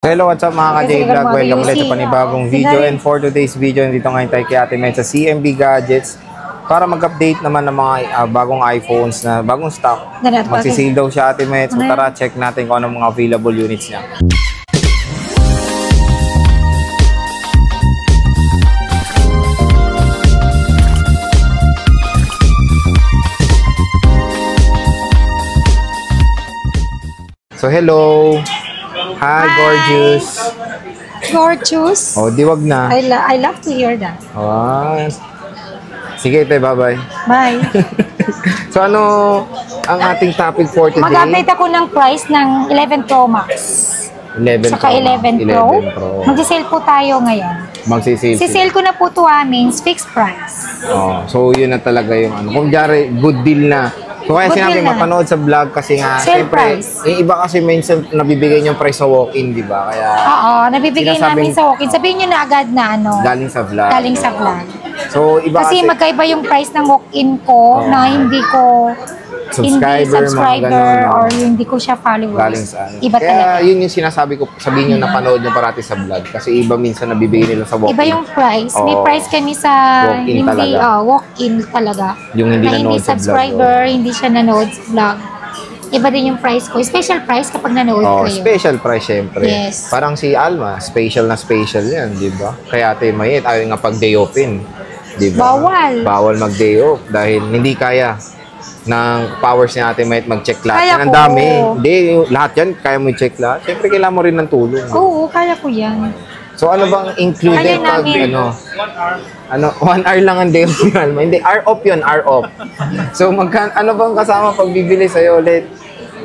Hello, what's up mga ka-J-Vlog? Welcome ulit sa panibagong video. And for today's video, nandito ngayon tayo kay Ate Med sa CMB Gadgets para mag-update naman ng mga bagong iPhones na bagong stock. Magsisale daw siya, Ate Med. So tara, check natin kung anong mga available units niya. So hello! Hi, gorgeous. Gorgeous. Oh, diwag na. I love to hear that. Oh. Sige, te, bye-bye. Bye. So, ano ang ating topic for today? Mag-update ako ng price ng 11 Pro Max. 11 Saka 11 Pro. Mag-sale po tayo ngayon. Magsisale. Si-sale ko na po ito means fixed price. Oh, so, yun na talaga yung ano. Kung diyan, good deal na. So kaya sinabi mapanood sa vlog kasi nga, siyempre, yung iba kasi minsan nabibigay yung price sa walk-in, di ba? Kaya, oo, nabibigay namin sa walk-in. Sabihin nyo na agad na ano. Galing sa vlog. Galing sa vlog. So, iba kasi magkaiba yung price ng walk-in ko na hindi ko subscriber or hindi ko siya followers. Galing sa ano. Iba kaya talaga. Yun yung sinasabi ko, sabihin nyo na panood nyo parati sa vlog. Kasi iba minsan nabibigay nila sa walk-in. Iba yung price. May price kami sa walk-in talaga. Walk-in talaga. Yung hindi nanood sa subscriber, hindi siya nanood sa vlog. Iba din yung price ko. Special price kapag nanood kayo. Special price syempre. Yes. Parang si Alma, special na special yan, di ba? Kaya Ate Mayet, ayaw nga pag day off-in. Di ba? Bawal. Bawal mag-day off dahil hindi kaya ng powers ni Ate Mayet mag-check lahat. Kaya ang dami. Hindi, lahat yan, kaya mo i-check lahat. Siyempre, kailangan mo rin ng tulong. Oo, kaya ko yan. So, ano bang included pag, ano, 1 hour lang ang day off ni Alma? Hindi, hour off yun, hour off. So, ano bang kasama pag bibili sa'yo ulit?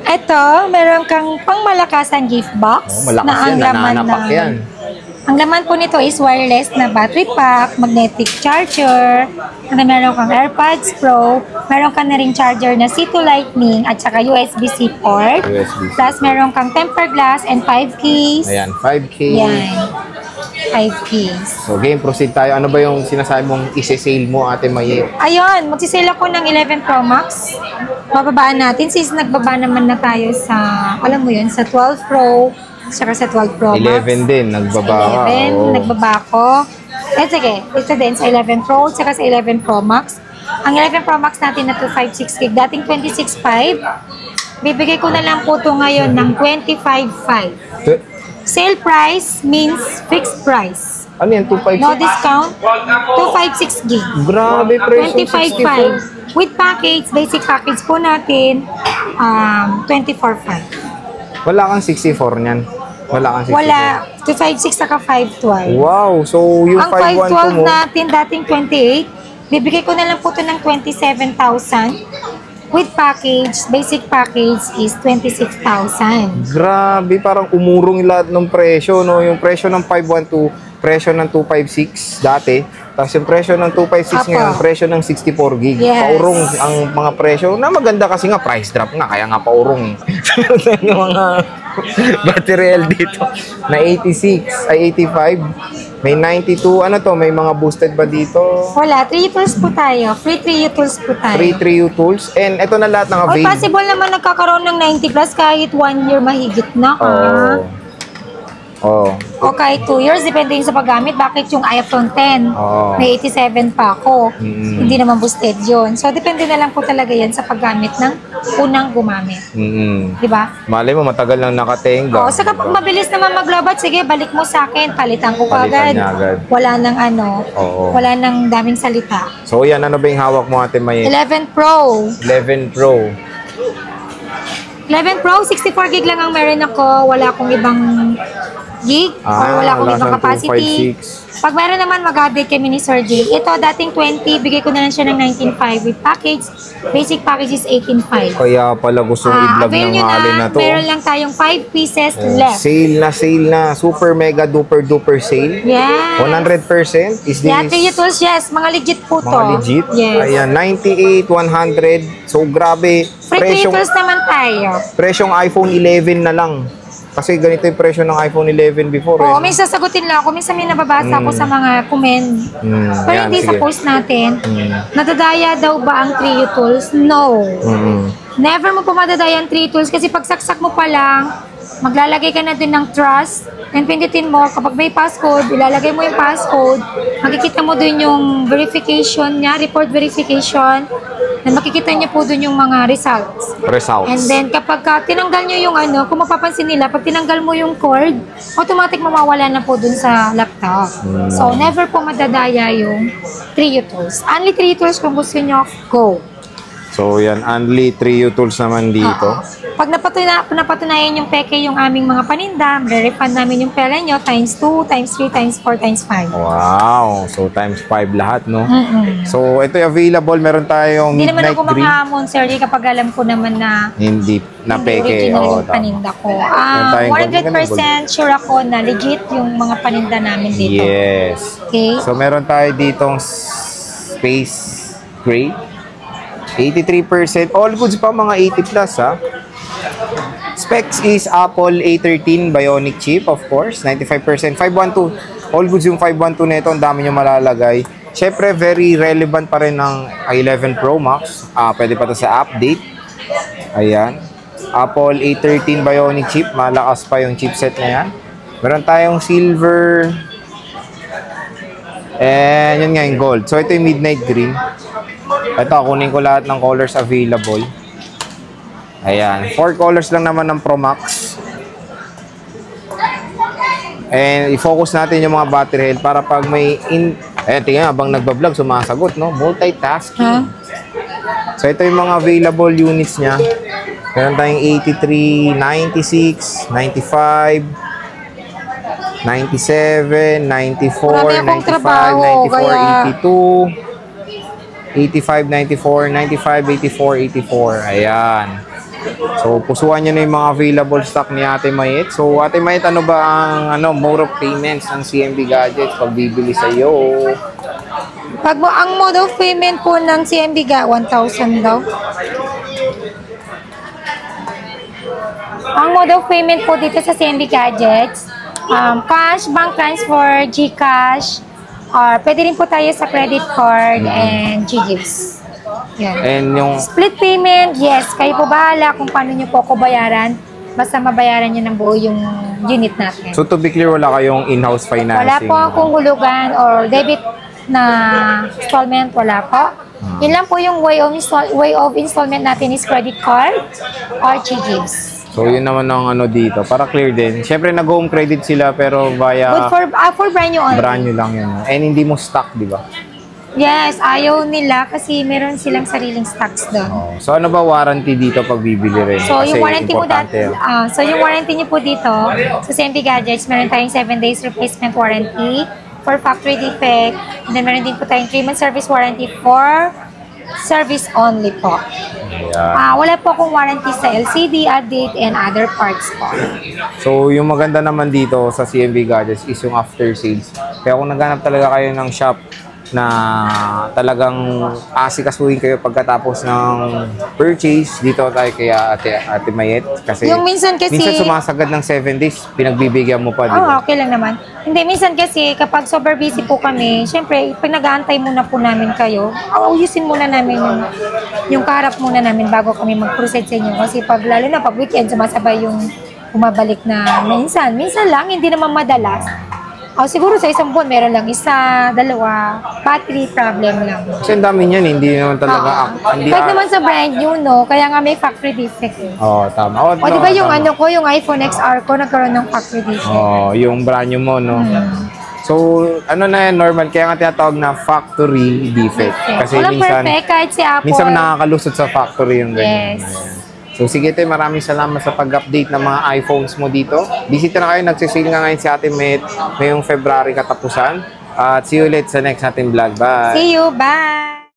Ito, meron kang pangmalakasan gift box. Malakas na yan, nananapak yan. Ang laman po nito is wireless na battery pack, magnetic charger, meron kang AirPods Pro, meron ka na rin charger na C2 Lightning at saka USB-C port. Plus meron kang tempered glass and 5 keys. Ayan, 5 keys. Yan. 5 keys. So game, proceed tayo. Ano ba yung sinasabi mong isi-sale mo, Ate Mayet? Ayun, magsisale ako ng 11 Pro Max. Bababaan natin since nagbaba naman na tayo sa, alam mo yun, sa 12 Pro, saka sa 12 Pro Max. 11 din, nagbaba ka. 11, nagbaba ako. Eh, sige, ito din sa 11 Pro, saka sa 11 Pro Max. Ang 11 Pro Max natin na 256 gig, dating 26.5. Bibigay ko na lang po ito ngayon ng 25.5. Sale price means fixed price. Ano yan, 256? No discount, 256 gig. Grabe, presyo 25.5. With package, basic package po natin, 24.5. Wala kang 64 niyan. Wala kang 64. Wala. 256 saka 512. Wow. So, yung ang 512 mo, natin dating 28, bibigay ko na lang po ito ng 27,000. With package, basic package is 26,000. Grabe, parang umurong lahat ng presyo, no? Yung presyo ng 512, presyo ng 256 dati. Tapos yung presyo ng 256 ngayon, presyo ng 64 gig. Yes. Paurong ang mga presyo. Na maganda kasi nga, price drop nga. Kaya nga paurong. Yung mga battery L dito. Na 86, ay 85. May 92. Ano to? May mga boosted ba dito? Wala. 3 tools po tayo. Free 3 tools po tayo. Free 3 tools. And ito na lahat ng available. O possible naman nagkakaroon ng 90 plus kahit 1 year mahigit na. O kahit 2 years, depende yun sa paggamit. Bakit yung iPhone 10, may 87 pa ako. Hindi naman boosted yun. So, depende na lang po talaga yan sa paggamit ng unang gumamit. Diba? Malay mo, matagal lang nakatenga. Saka pag mabilis naman mag-lobat, sige, balik mo sa akin. Palitan ko agad. Wala nang wala nang daming salita. So, yan. Ano ba yung hawak mo, Ate Mayet? 11 Pro. 11 Pro. 11 Pro, 64 gig lang ang meron ako. Wala akong ibang gig or wala akong ibang capacity. 256. Pag meron naman, mag-update kami ni Sir J. Ito, dating 20, bigay ko na lang siya ng 19.5 with package. Basic package is 18.5. Kaya pala gusto i-vlog ng halin na to. Meron lang tayong 5 pieces left. Sale na. Super mega duper duper sale. Yeah. 100%? Is this? Yeah, 3 tools, yes. Mga legit po to. Mga legit? Yes. Ayan, 98, 100. So, grabe. Free 3 tools naman tayo. Presyong iPhone 11 na lang. Kasi ganito yung presyo ng iPhone 11 before. Oo, minsan sagutin lang ako. Minsan may nababasa ako sa mga comment. Pero hindi sa post natin. Nadadaya daw ba ang 3 tools? No. Never mo po madadaya ang 3 tools kasi pag saksak mo pa lang, maglalagay ka na din ng trust Then pindutin mo, kapag may passcode, ilalagay mo yung passcode, makikita mo dun yung verification niya, report verification, then makikita niyo po dun yung mga results. And then kapag tinanggal nyo yung kung mapapansin nila, pag tinanggal mo yung cord, automatic mawawala na po dun sa laptop. So never po madadaya yung Trio Tools. Only Trio Tools kung gusto nyo, go. So, yan. Only Trio Tools naman dito. Pag napatunayan yung peke yung aming mga paninda, re-refund namin yung pera nyo times 2, times 3, times 4, times 5. Wow! So, times 5 lahat, no? So, ito yung available. Meron tayong Hindi naman Midnight ako Green. manghamon, sir, kapag alam ko naman na Hindi na peke. original Oo, yung tama. paninda ko. tayong 100% sure ako na legit yung mga paninda namin dito. Yes. Okay? So, meron tayo ditong Space Gray. 83%. All goods pa, mga 80 plus, ha? Specs is Apple A13 Bionic chip, of course. 95%. 512. All goods yung 512 nito. Ang dami nyo malalagay. Siyempre, very relevant pa rin ng i11 Pro Max. Pwede pa to sa update. Ayan. Apple A13 Bionic chip. Malakas pa yung chipset na yan. Meron tayong silver. And yun nga yung gold. So, ito yung midnight green. Ito, kunin ko lahat ng colors available. Ayan. 4 colors lang naman ng Pro Max. And i-focus natin yung mga battery health para pag may ayan, tingnan, habang nagbablog, sumasagot, no? Multitasking. So, ito yung mga available units niya. Meron tayong 83, 96, 95, 97, 94, 95, 94, 82, 85, 94, 95, 84, 84. Ayan. So, pusuan nyo na yung mga available stock ni Ate Mayet. So, Ate Mayet, ano ba ang mode of payments ng CMB Gadgets pag bibili sa iyo? Ang mode of payment po ng CMB 1,000 daw. Ang mode of payment po dito sa CMB Gadgets, cash, bank transfer, GCash, or pwede rin po tayo sa credit card and GGives. Yan. And yung Split payment, yes. Kayo po bahala kung paano nyo po ako bayaran. Basta mabayaran nyo ng buo yung unit natin. so to be clear, wala kayong in-house financing? Wala po akong hulugan or debit na installment. Wala po. Yun lang po yung way of installment natin is credit card or GGives. So, yun naman ang dito. Para clear din. Siyempre, nag-home credit sila pero via Good for brand new only. brand new lang yun. And hindi mo stock, di ba? Yes, ayaw nila kasi meron silang sariling stocks doon. Oh. So, ano ba warranty dito pag bibili rin? So, Kasi yung warranty mo importante yun. yung warranty niyo po dito sa CMB Gadgets, meron tayong 7 days replacement warranty for factory defect. And then meron din po tayong 3-month service warranty for service only po. Ayan. Wala po akong warranty sa LCD, update, and other parts po. So, yung maganda naman dito sa CMB Gadgets is yung after sales. Kaya kung naghanap talaga kayo ng shop na talagang asikasuhin kayo pagkatapos ng purchase, dito tayo kaya Ate Mayet. Kasi Yung minsan kasi... sumasagad ng 7 days, pinagbibigyan mo pa, di ba? Okay lang naman. Hindi, minsan kasi kapag super busy po kami, syempre, pag nag-aantay muna po namin kayo, ayusin muna namin yung kaharap muna namin bago kami mag-proceed sa inyo. Kasi pag lalo na pag weekend, sumasabay yung bumabalik na minsan lang, hindi naman madalas. Siguro sa isang buwan, meron lang isa, dalawa, battery problem lang. Kasi ang dami niyan, hindi naman talaga... Kahit naman sa brand new, no? Kaya nga may factory defect. Tama. Di ba yung yung iPhone XR ko, nagkaroon ng factory defect? Yung brand new mo, no? So, na yan, normal. Kaya nga tinatawag na factory defect. Kasi Walang perfect, kahit si Apple. minsan nakakalusot sa factory yung ganyan. Yes. Ayan. So, sige tayo, maraming salamat sa pag-update ng mga iPhones mo dito. Bisita na kayo, nagsisale nga ngayon si Ate Met ngayong February katapusan. At see you ulit sa next ating vlog. Bye! See you, bye!